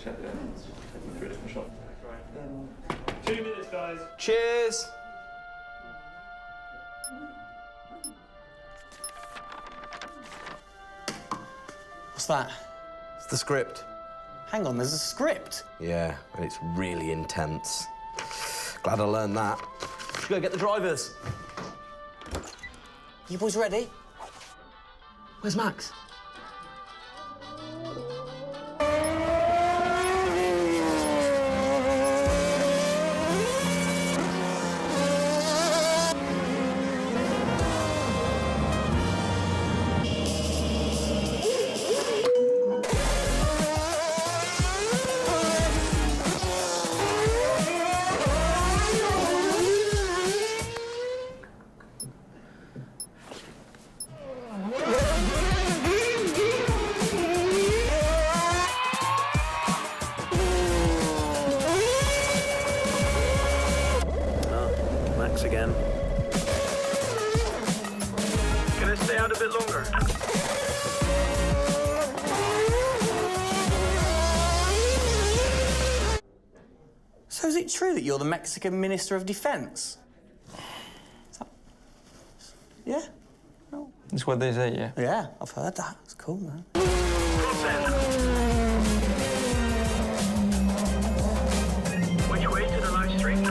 check there. Take me through a different shot. 2 minutes, guys. Cheers. What's that? It's the script. Hang on, there's a script? Yeah, and it's really intense. Glad I learned that. Should we go get the drivers? You boys ready? Where's Max? Again. Can I stay out a bit longer? So is it true that you're the Mexican Minister of Defense? Yeah? No. That's what they say, yeah. Yeah, I've heard that. It's cool, man. Which way to the live stream?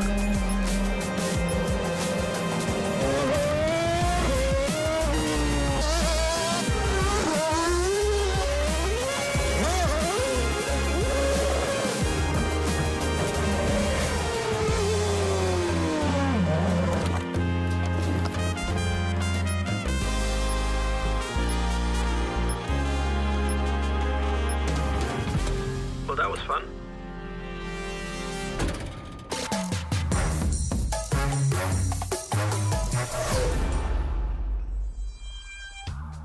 Well, that was fun.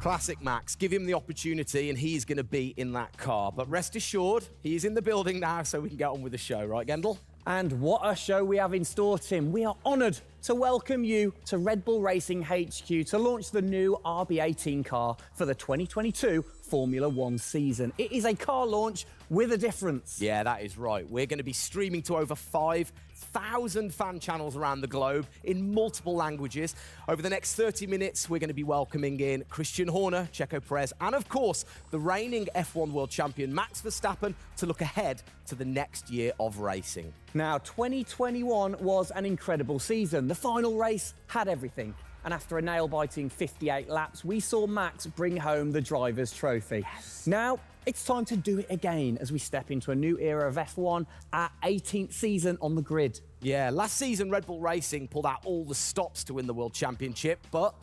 Classic Max. Give him the opportunity and he's going to be in that car. But rest assured, he's in the building now, so we can get on with the show, right, Gendel? And what a show we have in store, Tim. We are honoured to welcome you to Red Bull Racing HQ to launch the new RB18 car for the 2022 Formula One season. It is a car launch with a difference. Yeah, that is right. We're going to be streaming to over 5,000 fan channels around the globe in multiple languages. Over the next 30 minutes, we're going to be welcoming in Christian Horner, Checo Perez, and of course, the reigning F1 world champion Max Verstappen to look ahead to the next year of racing. Now, 2021 was an incredible season. The final race had everything. And after a nail-biting 58 laps, we saw Max bring home the Drivers' Trophy. Yes. Now, it's time to do it again as we step into a new era of F1, our 18th season on the grid. Yeah, last season, Red Bull Racing pulled out all the stops to win the World Championship, but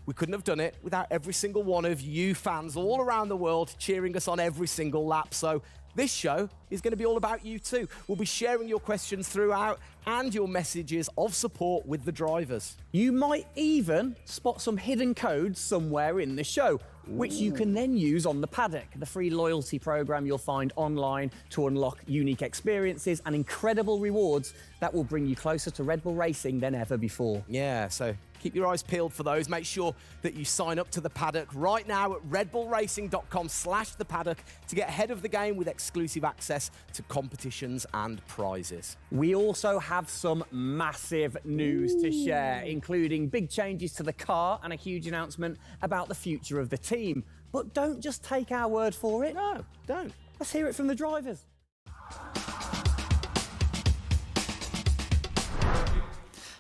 we couldn't have done it without every single one of you fans all around the world cheering us on every single lap. So this show is going to be all about you too. We'll be sharing your questions throughout and your messages of support with the drivers. You might even spot some hidden codes somewhere in the show, which you can then use on the Paddock, the free loyalty program you'll find online to unlock unique experiences and incredible rewards that will bring you closer to Red Bull Racing than ever before. Yeah, so keep your eyes peeled for those. Make sure that you sign up to the Paddock right now at redbullracing.com/the Paddock to get ahead of the game with exclusive access to competitions and prizes. We also have some massive news to share, including big changes to the car and a huge announcement about the future of the team. But don't just take our word for it. No, don't. Let's hear it from the drivers.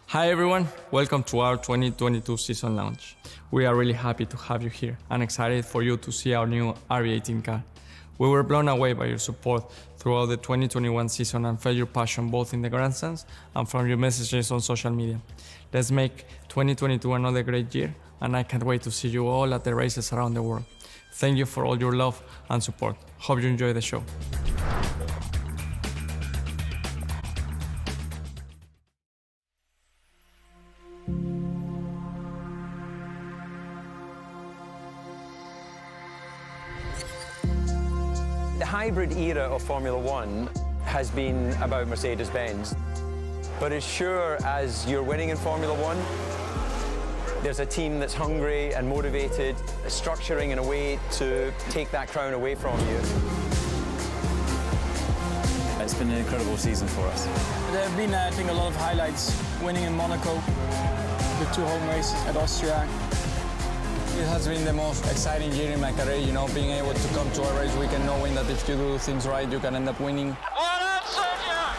Hi everyone, welcome to our 2022 season launch. We are really happy to have you here and excited for you to see our new RB18 car. We were blown away by your support throughout the 2021 season and felt your passion both in the grandstands and from your messages on social media. Let's make 2022 another great year, and I can't wait to see you all at the races around the world. Thank you for all your love and support. Hope you enjoy the show. The hybrid era of Formula One has been about Mercedes-Benz. But as sure as you're winning in Formula One, there's a team that's hungry and motivated, structuring in a way to take that crown away from you. It's been an incredible season for us. There have been, I think, a lot of highlights. Winning in Monaco, the 2 home races at Austria. It has been the most exciting year in my career, you know, being able to come to a race weekend knowing that if you do things right, you can end up winning. Well done, Sergio!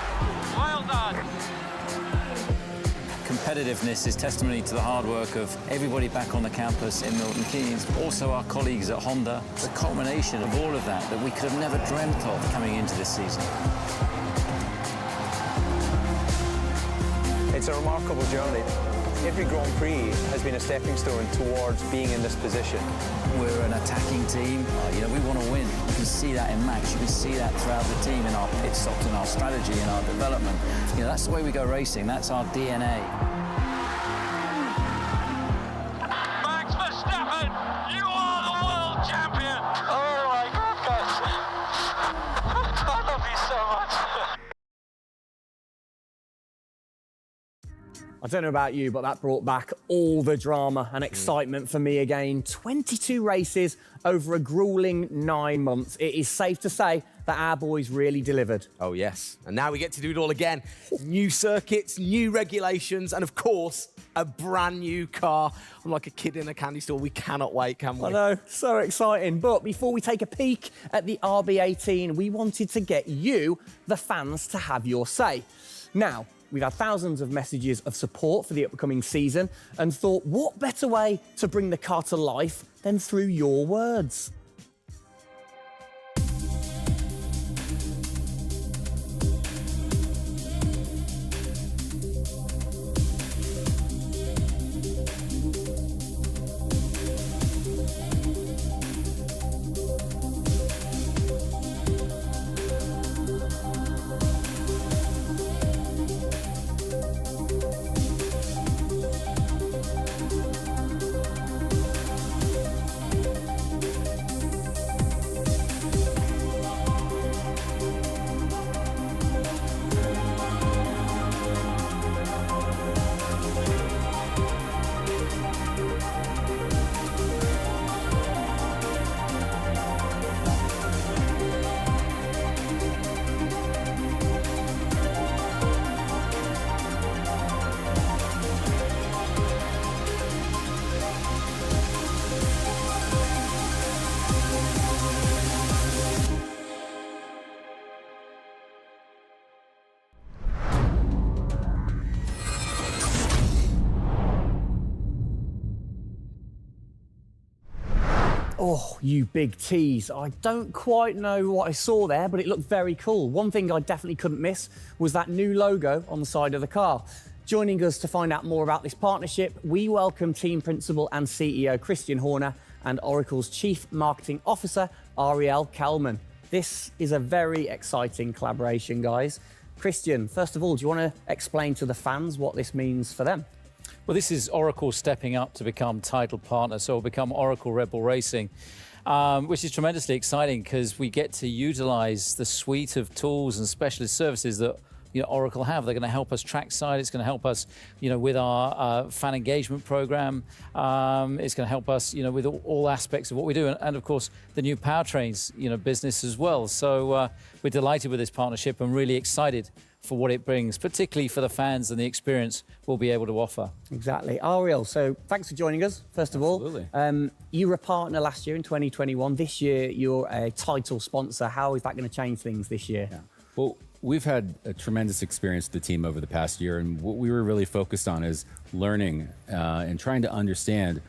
Well done! Competitiveness is testimony to the hard work of everybody back on the campus in Milton Keynes, also our colleagues at Honda. It's a culmination of all of that we could have never dreamt of coming into this season. It's a remarkable journey. Every Grand Prix has been a stepping stone towards being in this position. We're an attacking team. You know, we want to win. You can see that in Max. You can see that throughout the team in our pit stops, in our strategy, in our development. You know, that's the way we go racing. That's our DNA. Max Verstappen, you are the world champion! Oh my goodness! I love you so much! I don't know about you, but that brought back all the drama and excitement for me again. 22 races over a grueling 9 months. It is safe to say that our boys really delivered. Oh, yes. And now we get to do it all again. New circuits, new regulations, and of course, a brand new car. I'm like a kid in a candy store. We cannot wait, can we? I know, so exciting. But before we take a peek at the RB18, we wanted to get you, the fans, to have your say. Now, we've had thousands of messages of support for the upcoming season and thought, what better way to bring the car to life than through your words? Oh, you big tease. I don't quite know what I saw there, but it looked very cool. One thing I definitely couldn't miss was that new logo on the side of the car. Joining us to find out more about this partnership, we welcome Team Principal and CEO Christian Horner and Oracle's Chief Marketing Officer, Ariel Kelman. This is a very exciting collaboration, guys. Christian, first of all, do you want to explain to the fans what this means for them? Well, this is Oracle stepping up to become title partner, so it'll become Oracle Red Bull Racing, which is tremendously exciting because we get to utilize the suite of tools and specialist services that Oracle have. They're going to help us trackside. It's going to help us, with our fan engagement program. It's going to help us, with all aspects of what we do, and of course the new powertrains, business as well. So we're delighted with this partnership and really excited for what it brings, particularly for the fans and the experience we'll be able to offer. Exactly. Ariel, so thanks for joining us, first of all. Absolutely. You were a partner last year in 2021. This year, you're a title sponsor. How is that going to change things this year? Yeah. Well, we've had a tremendous experience with the team over the past year, and what we were really focused on is learning and trying to understand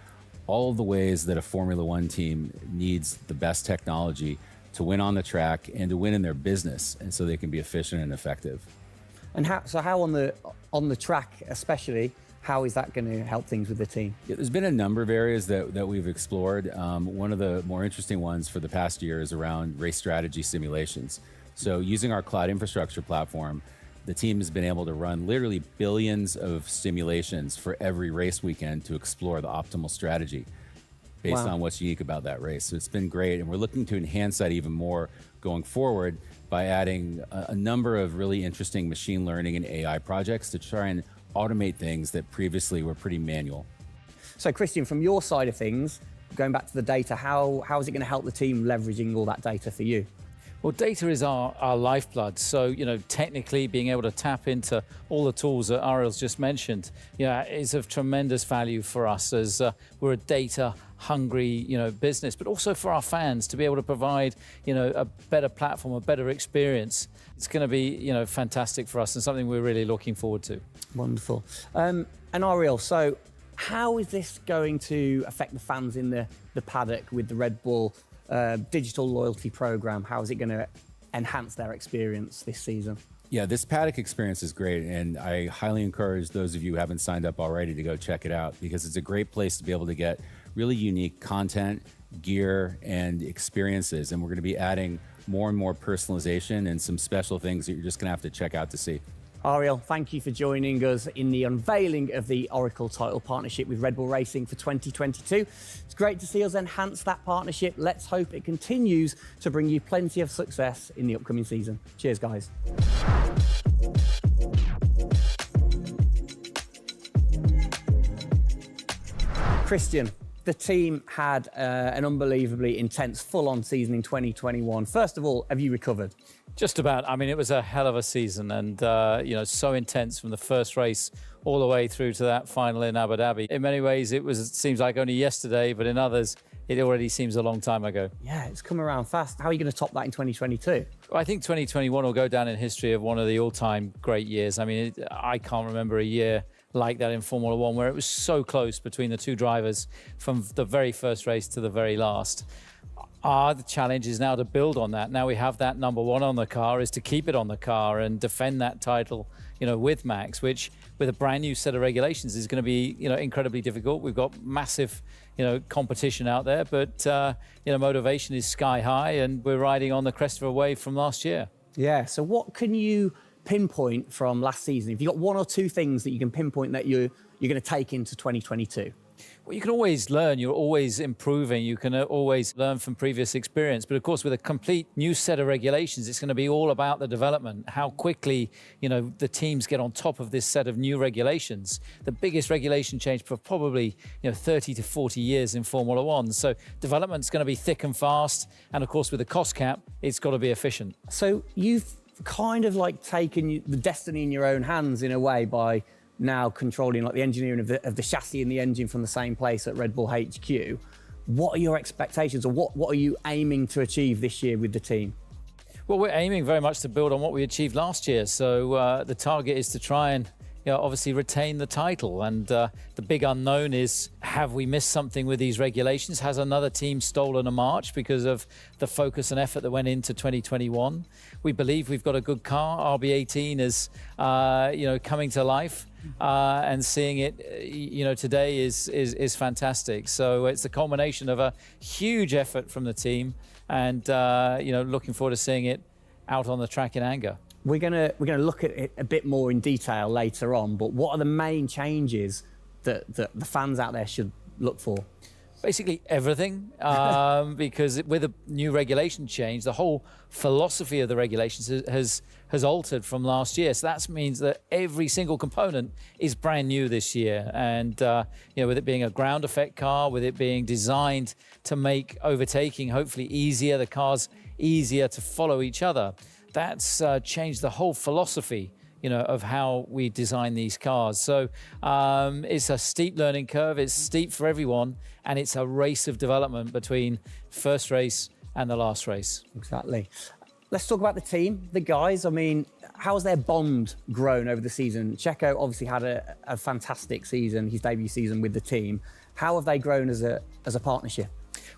all of the ways that a Formula One team needs the best technology to win on the track and to win in their business, and so they can be efficient and effective. And how on the track especially, how is that going to help things with the team? Yeah, there's been a number of areas that we've explored. One of the more interesting ones for the past year is around race strategy simulations. So using our cloud infrastructure platform, the team has been able to run literally billions of simulations for every race weekend to explore the optimal strategy based on what's unique about that race. So it's been great, and we're looking to enhance that even more going forward by adding a number of really interesting machine learning and AI projects to try and automate things that previously were pretty manual. So Christian, from your side of things, going back to the data, how is it going to help the team leveraging all that data for you? Well, data is our lifeblood. So, technically being able to tap into all the tools that Ariel's just mentioned, is of tremendous value for us as we're a data-hungry, business, but also for our fans to be able to provide, a better platform, a better experience. It's going to be, fantastic for us and something we're really looking forward to. Wonderful. And Ariel, so how is this going to affect the fans in the paddock with the Red Bull digital loyalty program? How is it going to enhance their experience this season? Yeah, this paddock experience is great, and I highly encourage those of you who haven't signed up already to go check it out, because it's a great place to be able to get really unique content, gear, and experiences. And we're going to be adding more and more personalization and some special things that you're just going to have to check out to see. Ariel, thank you for joining us in the unveiling of the Oracle title partnership with Red Bull Racing for 2022. It's great to see us enhance that partnership. Let's hope it continues to bring you plenty of success in the upcoming season. Cheers, guys. Christian, the team had an unbelievably intense, full-on season in 2021. First of all, have you recovered? Just about. I mean, it was a hell of a season and, you know, so intense from the first race all the way through to that final in Abu Dhabi. In many ways, it seems like only yesterday, but in others, it already seems a long time ago. Yeah, it's come around fast. How are you going to top that in 2022? I think 2021 will go down in history of one of the all-time great years. I mean, I can't remember a year like that in Formula One where it was so close between the two drivers from the very first race to the very last. The challenge is now to build on that. Now we have that number one on the car, is to keep it on the car and defend that title, you know, with Max, which with a brand new set of regulations is going to be, you know, incredibly difficult. We've got massive, you know, competition out there, but, you know, motivation is sky high and we're riding on the crest of a wave from last year. Yeah, so what can you pinpoint from last season? If you've got one or two things that you can pinpoint that you're going to take into 2022? Well, you can always learn. You're always improving. You can always learn from previous experience. But of course, with a complete new set of regulations, it's going to be all about the development, how quickly, you know, the teams get on top of this set of new regulations. The biggest regulation change for probably, you know, 30 to 40 years in Formula One. So development's going to be thick and fast. And of course, with the cost cap, it's got to be efficient. So you've kind of like taken the destiny in your own hands in a way by now controlling like the engineering of the chassis and the engine from the same place at Red Bull HQ. What are your expectations, or what are you aiming to achieve this year with the team? Well, we're aiming very much to build on what we achieved last year. So the target is to try and, you know, obviously retain the title. And the big unknown is, have we missed something with these regulations? Has another team stolen a march because of the focus and effort that went into 2021? We believe we've got a good car. RB18 is, you know, coming to life. And seeing it, you know, today is fantastic. So it's a culmination of a huge effort from the team, and you know, looking forward to seeing it out on the track in anger. We're gonna look at it a bit more in detail later on. But what are the main changes that the fans out there should look for? Basically everything, because with a new regulation change, the whole philosophy of the regulations has altered from last year. So that means that every single component is brand new this year. And you know, with it being a ground effect car, with it being designed to make overtaking hopefully easier, the cars easier to follow each other, that's changed the whole philosophy, you know, of how we design these cars. So it's a steep learning curve. It's steep for everyone, and it's a race of development between first race and the last race. Exactly. Let's talk about the team, the guys. I mean, how's their bond grown over the season? Checo obviously had a fantastic season, his debut season with the team. How have they grown as a partnership?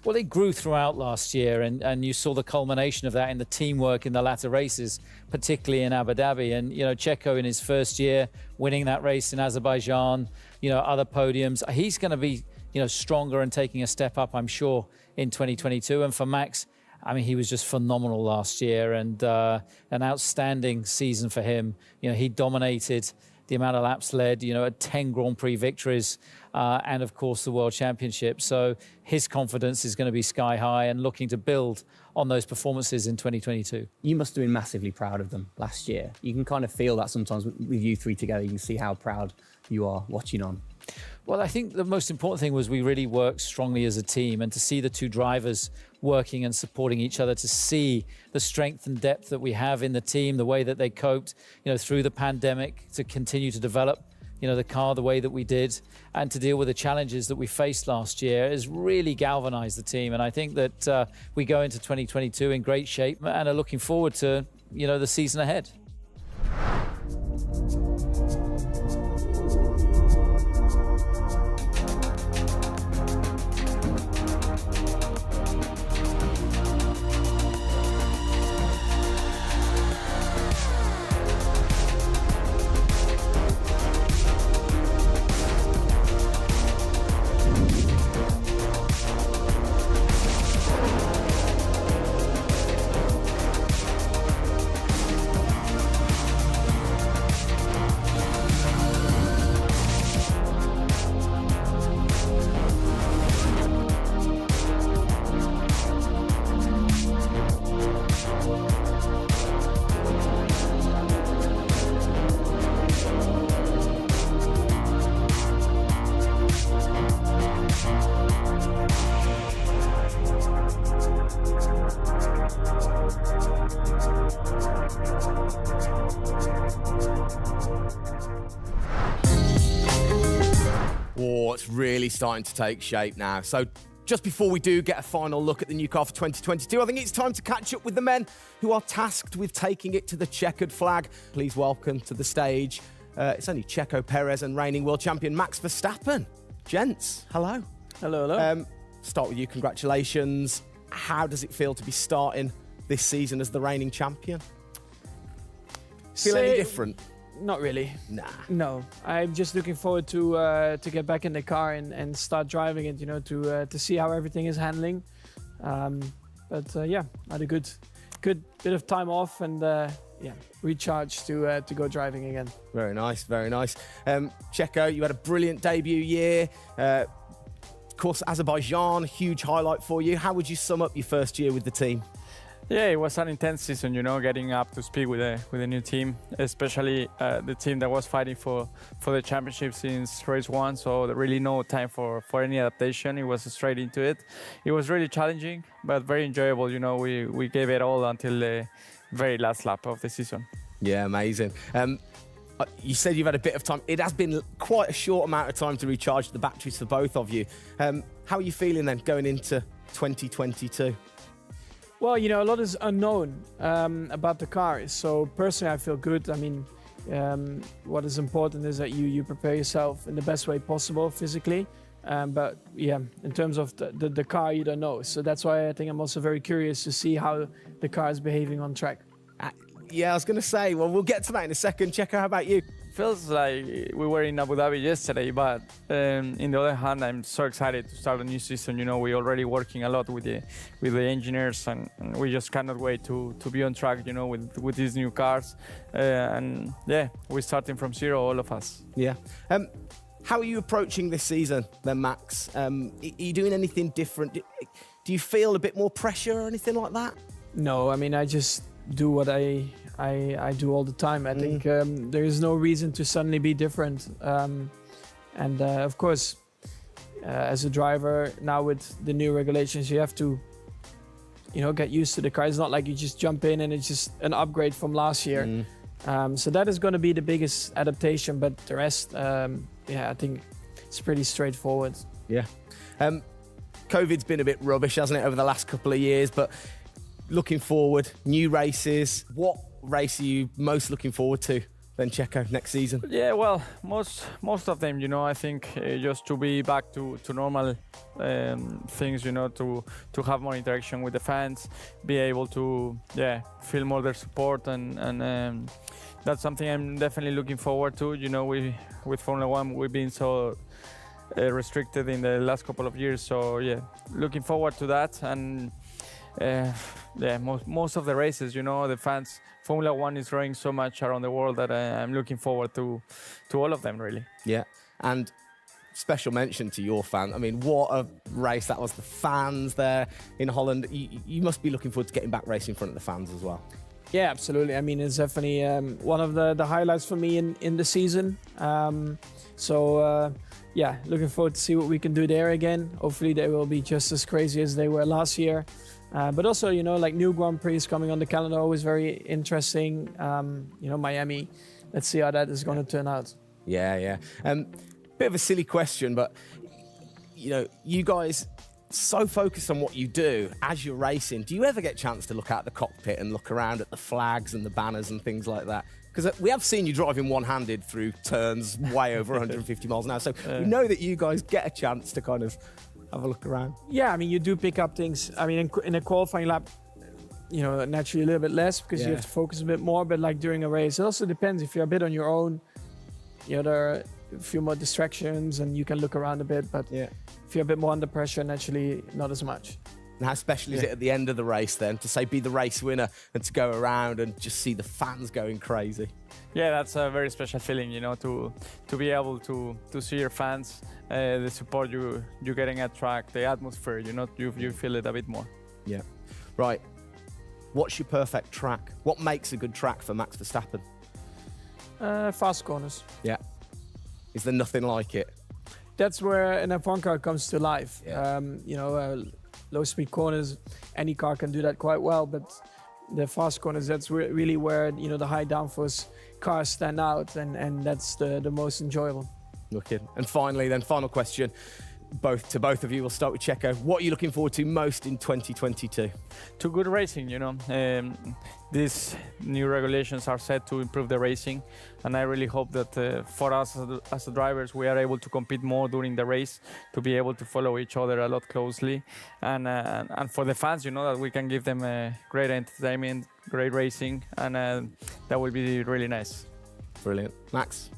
Well, they grew throughout last year, and you saw the culmination of that in the teamwork in the latter races, particularly in Abu Dhabi. And, you know, Checo in his first year, winning that race in Azerbaijan, you know, other podiums. He's going to be, you know, stronger and taking a step up, I'm sure, in 2022. And for Max, I mean, he was just phenomenal last year, and an outstanding season for him. You know, he dominated the amount of laps led, you know, at 10 Grand Prix victories, and of course the World Championship. So his confidence is going to be sky high and looking to build on those performances in 2022. You must have been massively proud of them last year. You can kind of feel that sometimes with you three together. You can see how proud you are watching on. Well, I think the most important thing was we really worked strongly as a team, and to see the two drivers working and supporting each other, to see the strength and depth that we have in the team, the way that they coped, you know, through the pandemic, to continue to develop, you know, the car the way that we did, and to deal with the challenges that we faced last year has really galvanized the team. And I think that we go into 2022 in great shape and are looking forward to, you know, the season ahead. Oh, it's really starting to take shape now. So just before we do get a final look at the new car for 2022, I think it's time to catch up with the men who are tasked with taking it to the checkered flag. Please welcome to the stage, it's only Checo Perez and reigning world champion Max Verstappen. Gents, hello. Hello, hello. Start with you, congratulations. How does it feel to be starting this season as the reigning champion? Feel any different? Not really. Nah. No, I'm just looking forward to get back in the car and start driving it. You know, to see how everything is handling. Yeah, I had a good bit of time off and recharge to go driving again. Very nice, very nice. Checo, you had a brilliant debut year. Of course, Azerbaijan, huge highlight for you. How would you sum up your first year with the team? Yeah, it was an intense season, you know, getting up to speed with a new team, especially the team that was fighting for the championship since race one. So there really no time for any adaptation. It was straight into it. It was really challenging, but very enjoyable. You know, we gave it all until the very last lap of the season. Yeah, amazing. You said you've had a bit of time. It has been quite a short amount of time to recharge the batteries for both of you. How are you feeling then going into 2022? Well, you know, a lot is unknown about the car. So personally, I feel good. I mean, what is important is that you prepare yourself in the best way possible physically. But yeah, in terms of the car, you don't know. So that's why I think I'm also very curious to see how the car is behaving on track. Yeah, I was going to say, well, we'll get to that in a second. Checo, how about you? Feels like we were in Abu Dhabi yesterday, but in the other hand, I'm so excited to start a new season. You know, we're already working a lot with the engineers, and we just cannot wait to be on track. You know, with these new cars, and yeah, we're starting from zero, all of us. Yeah. How are you approaching this season, then, Max? Are you doing anything different? Do you feel a bit more pressure or anything like that? No, I mean, I just do what I do all the time. I think there is no reason to suddenly be different. Of course, as a driver now with the new regulations, you have to, you know, get used to the car. It's not like you just jump in and it's just an upgrade from last year. So that is going to be the biggest adaptation. But the rest, I think it's pretty straightforward. Yeah. COVID's been a bit rubbish, hasn't it, over the last couple of years? But looking forward, new races. What race are you most looking forward to then, Checo, next season? Yeah, well, most of them, you know, I think just to be back to normal things, you know, to have more interaction with the fans, be able to, feel more their support, and that's something I'm definitely looking forward to. You know, with Formula One, we've been so restricted in the last couple of years, so yeah, looking forward to that. And most of the races, you know, the fans, Formula One is growing so much around the world that I'm looking forward to all of them, really. Yeah, and special mention to your fan. I mean, what a race that was. The fans there in Holland. You must be looking forward to getting back racing in front of the fans as well. Yeah, absolutely. I mean, it's definitely one of the highlights for me in the season. Looking forward to see what we can do there again. Hopefully they will be just as crazy as they were last year. But also, you know, like new Grand Prix coming on the calendar, always very interesting. You know, Miami, let's see how that is going to turn out. Yeah. Bit of a silly question, but, you know, you guys so focused on what you do as you're racing. Do you ever get a chance to look out the cockpit and look around at the flags and the banners and things like that? Because we have seen you driving one-handed through turns way over 150 miles an hour. So we know that you guys get a chance to kind of have a look around. Yeah, I mean, you do pick up things. I mean, in a qualifying lap, you know, naturally a little bit less because you have to focus a bit more. But like during a race, it also depends. If you're a bit on your own, you know, there are a few more distractions and you can look around a bit. But if you're a bit more under pressure, naturally not as much. And how special is it at the end of the race then to say be the race winner and to go around and just see the fans going crazy? Yeah, that's a very special feeling, you know, to be able to see your fans, the support you're getting at track, the atmosphere, you know, you feel it a bit more. Yeah. Right. What's your perfect track? What makes a good track for Max Verstappen? Fast corners. Yeah. Is there nothing like it? That's where an F1 car comes to life. Yeah. You know, low-speed corners, any car can do that quite well, but the fast corners, that's really where, you know, the high downforce cars stand out, and that's the most enjoyable. Wicked. And finally, then, final question. Both of you. We'll start with Checo. What are you looking forward to most in 2022? To good racing, you know. These new regulations are set to improve the racing, and I really hope that for us as the drivers, we are able to compete more during the race, to be able to follow each other a lot closely, and for the fans, you know, that we can give them great entertainment, great racing, and that will be really nice. Brilliant. Max?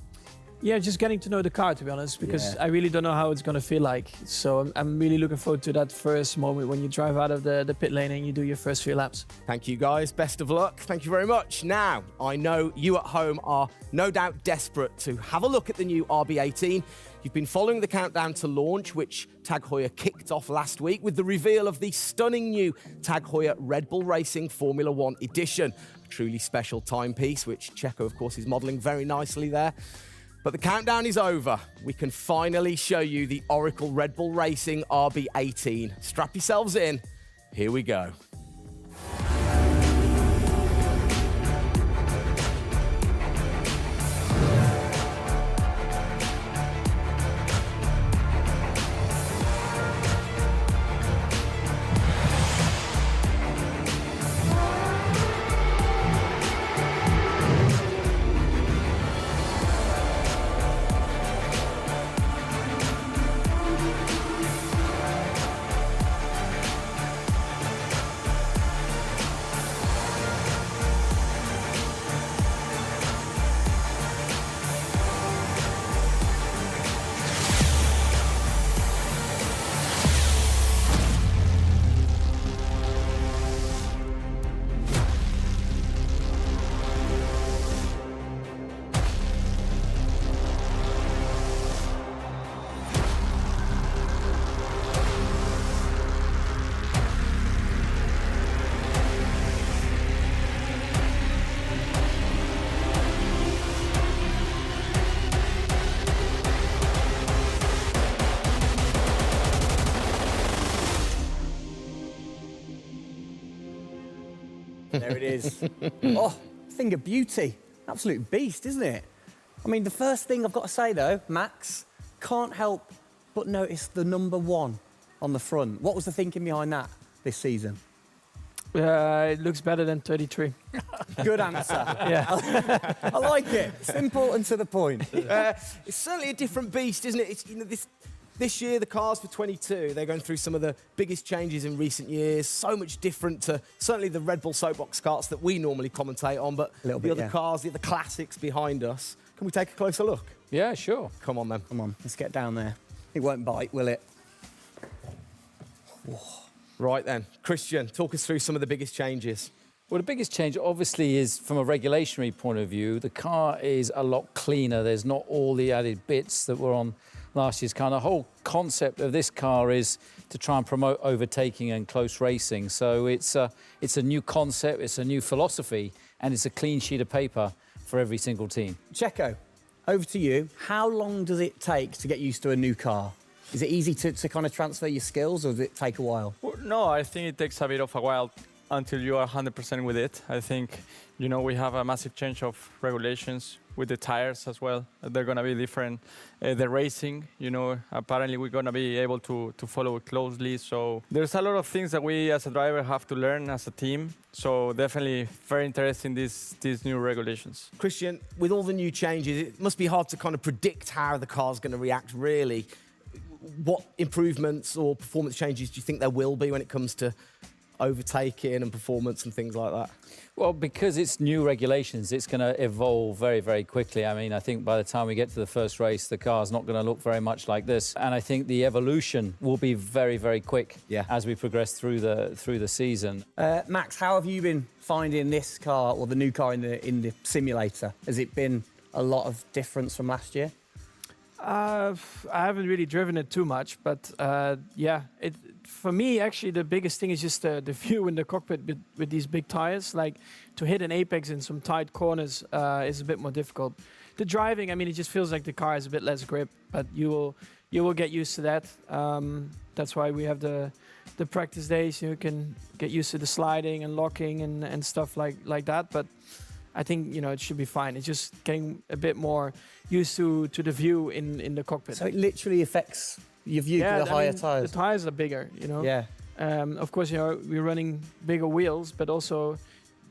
Yeah, just getting to know the car, to be honest, because I really don't know how it's going to feel like. So I'm really looking forward to that first moment when you drive out of the pit lane and you do your first few laps. Thank you, guys. Best of luck. Thank you very much. Now, I know you at home are no doubt desperate to have a look at the new RB18. You've been following the countdown to launch, which Tag Heuer kicked off last week with the reveal of the stunning new Tag Heuer Red Bull Racing Formula One edition. A truly special timepiece, which Checo, of course, is modelling very nicely there. But the countdown is over. We can finally show you the Oracle Red Bull Racing RB18. Strap yourselves in. Here we go. There it is. Oh, thing of beauty. Absolute beast, isn't it? I mean, the first thing I've got to say, though, Max, can't help but notice the number 1 on the front. What was the thinking behind that this season? It looks better than 33. Good answer. Yeah. I like it. Simple and to the point. It's certainly a different beast, isn't it? It's, you know, this year, the cars for 22, they're going through some of the biggest changes in recent years. So much different to certainly the Red Bull soapbox karts that we normally commentate on, but the other cars, the other classics behind us. Can we take a closer look? Yeah, sure. Come on, then. Come on, let's get down there. It won't bite, will it? Whoa. Right then, Christian, talk us through some of the biggest changes. Well, the biggest change obviously is from a regulatory point of view. The car is a lot cleaner. There's not all the added bits that were on last year's car. And the whole concept of this car is to try and promote overtaking and close racing. So it's a new concept, it's a new philosophy, and it's a clean sheet of paper for every single team. Checo, over to you. How long does it take to get used to a new car? Is it easy to kind of transfer your skills, or does it take a while? Well, no, I think it takes a bit of a while until you are 100% with it. I think, you know, we have a massive change of regulations with the tires as well. They're going to be different. The racing, you know, apparently we're going to be able to follow it closely. So there's a lot of things that we as a driver have to learn as a team. So definitely very interesting, these new regulations. Christian, with all the new changes, it must be hard to kind of predict how the car's going to react, really. What improvements or performance changes do you think there will be when it comes to overtaking and performance and things like that? Well, because it's new regulations, it's going to evolve very, very quickly. I mean, I think by the time we get to the first race, the car's not going to look very much like this. And I think the evolution will be very, very quick as we progress through the season. Max, how have you been finding this car, or the new car in the simulator? Has it been a lot of difference from last year? I haven't really driven it too much, but yeah, for me, actually, the biggest thing is just the view in the cockpit with these big tires. Like, to hit an apex in some tight corners is a bit more difficult. The driving, I mean, it just feels like the car has a bit less grip, but you will get used to that. That's why we have the practice days. You can get used to the sliding and locking and stuff like that. But I think it should be fine. It's just getting a bit more used to the view in the cockpit. So it literally affects your view to the higher tyres. The tyres are bigger, Yeah. Of course, we're running bigger wheels, but also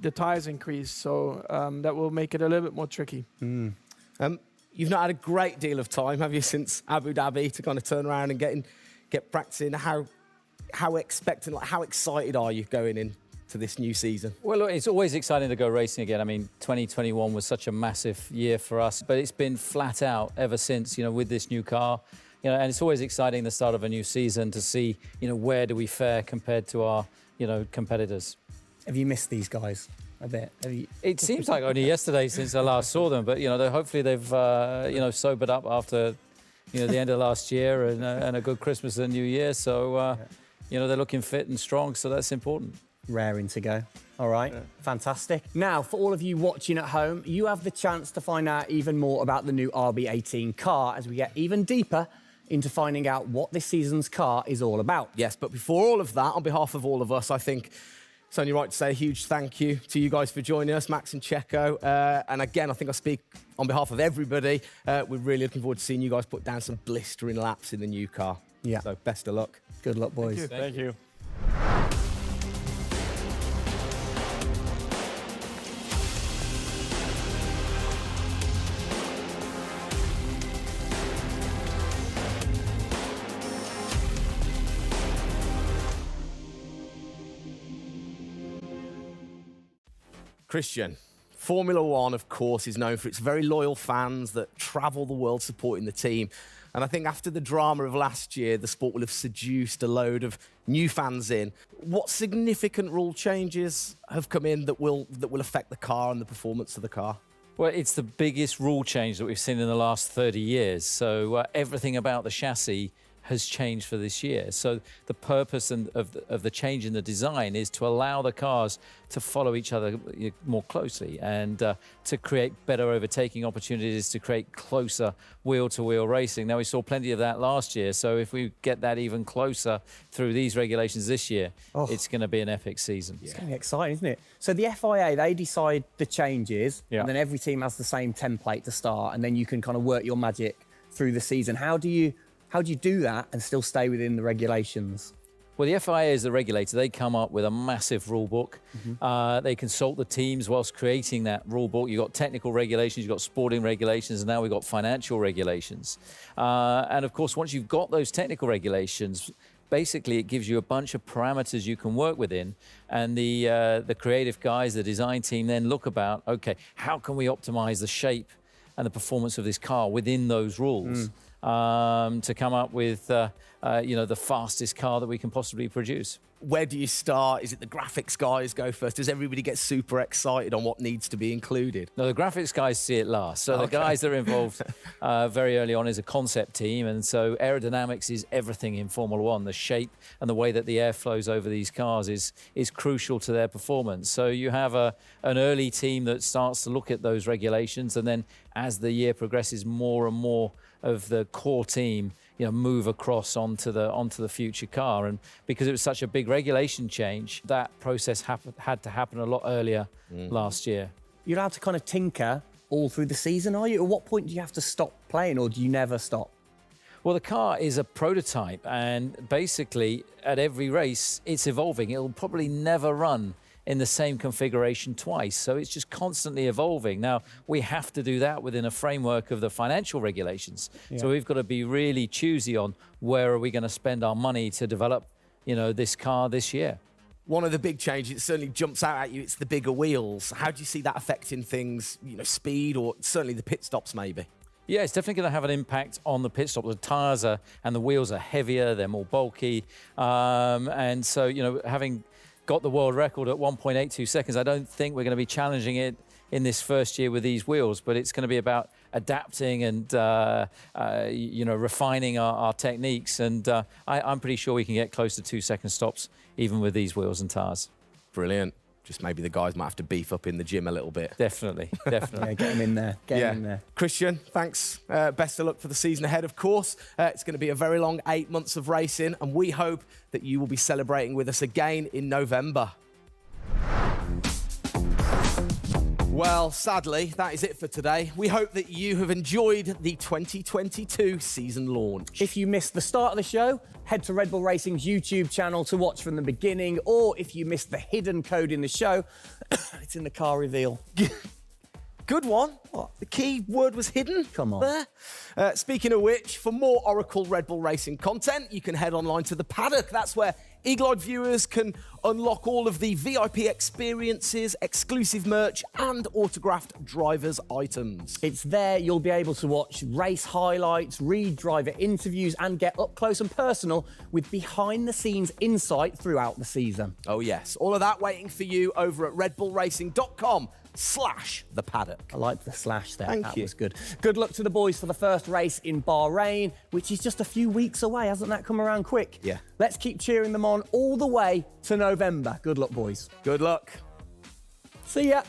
the tyres increase, so that will make it a little bit more tricky. You've not had a great deal of time, have you, since Abu Dhabi to kind of turn around and get practicing? How expectant, how excited are you going into this new season? Well, look, it's always exciting to go racing again. I mean, 2021 was such a massive year for us, but it's been flat out ever since, with this new car. And it's always exciting the start of a new season to see, where do we fare compared to our, competitors. Have you missed these guys a bit? It seems like only yesterday since I last saw them, but hopefully they've sobered up after the end of last year and a good Christmas and New Year. So they're looking fit and strong, so that's important. Raring to go. All right, fantastic. Now, for all of you watching at home, you have the chance to find out even more about the new RB18 car as we get even deeper into finding out what this season's car is all about. Yes, but before all of that, on behalf of all of us, I think it's only right to say a huge thank you to you guys for joining us, Max and Checo. And again, I think I speak on behalf of everybody. We're really looking forward to seeing you guys put down some blistering laps in the new car. Yeah. So best of luck. Good luck, boys. Thank you. Christian, Formula One, of course, is known for its very loyal fans that travel the world supporting the team. And I think after the drama of last year, the sport will have seduced a load of new fans in. What significant rule changes have come in that will affect the car and the performance of the car? Well, it's the biggest rule change that we've seen in the last 30 years. So everything about the chassis has changed for this year. So the purpose of the change in the design is to allow the cars to follow each other more closely and to create better overtaking opportunities, to create closer wheel-to-wheel racing. Now, we saw plenty of that last year, so if we get that even closer through these regulations this year, it's going to be an epic season. It's going to be exciting, isn't it? So the FIA, they decide the changes, and then every team has the same template to start, and then you can kind of work your magic through the season. How do you do that and still stay within the regulations? Well, the FIA is the regulator. They come up with a massive rule book. They consult the teams whilst creating that rule book. You've got technical regulations, you've got sporting regulations, and now we've got financial regulations. And of course, once you've got those technical regulations, basically it gives you a bunch of parameters you can work within. And the creative guys, the design team then look about, okay, how can we optimize the shape and the performance of this car within those rules? To come up with, the fastest car that we can possibly produce. Where do you start? Is it the graphics guys go first? Does everybody get super excited on what needs to be included? No, the graphics guys see it last. So the guys that are involved very early on is a concept team. And so aerodynamics is everything in Formula One. The shape and the way that the air flows over these cars is crucial to their performance. So you have an early team that starts to look at those regulations. And then as the year progresses, more and more of the core team move across onto the future car. And because it was such a big regulation change, that process had to happen a lot earlier last year. You're allowed to kind of tinker all through the season, are you? At what point do you have to stop playing, or do you never stop? Well, the car is a prototype, and basically at every race it's evolving. It'll probably never run in the same configuration twice. So it's just constantly evolving. Now, we have to do that within a framework of the financial regulations. So we've got to be really choosy on where are we going to spend our money to develop, this car this year. One of the big changes, it certainly jumps out at you, it's the bigger wheels. How do you see that affecting things, speed, or certainly the pit stops maybe? Yeah, it's definitely going to have an impact on the pit stop. The tyres and the wheels are heavier, they're more bulky. And so, having got the world record at 1.82 seconds. I don't think we're going to be challenging it in this first year with these wheels, but it's going to be about adapting and, refining our techniques. And I'm pretty sure we can get close to 2-second stops even with these wheels and tyres. Brilliant. Just maybe the guys might have to beef up in the gym a little bit. Definitely. Yeah, get them in there. Get them in there. Christian, thanks. Best of luck for the season ahead, of course. It's going to be a very long 8 months of racing, and we hope that you will be celebrating with us again in November. Well, sadly, that is it for today. We hope that you have enjoyed the 2022 season launch. If you missed the start of the show, head to Red Bull Racing's YouTube channel to watch from the beginning, or if you missed the hidden code in the show, it's in the car reveal. Good one. What? The key word was hidden? Come on. There. Speaking of which, for more Oracle Red Bull Racing content, you can head online to The Paddock. That's where Eagle-eyed viewers can unlock all of the VIP experiences, exclusive merch, and autographed drivers' items. It's there you'll be able to watch race highlights, read driver interviews, and get up close and personal with behind-the-scenes insight throughout the season. Oh yes, all of that waiting for you over at redbullracing.com/The Paddock. I like the slash there. Thank that you. was good. Good luck to the boys for the first race in Bahrain, which is just a few weeks away. Hasn't that come around quick? Yeah. Let's keep cheering them on all the way to November. Good luck, boys. Good luck. See ya.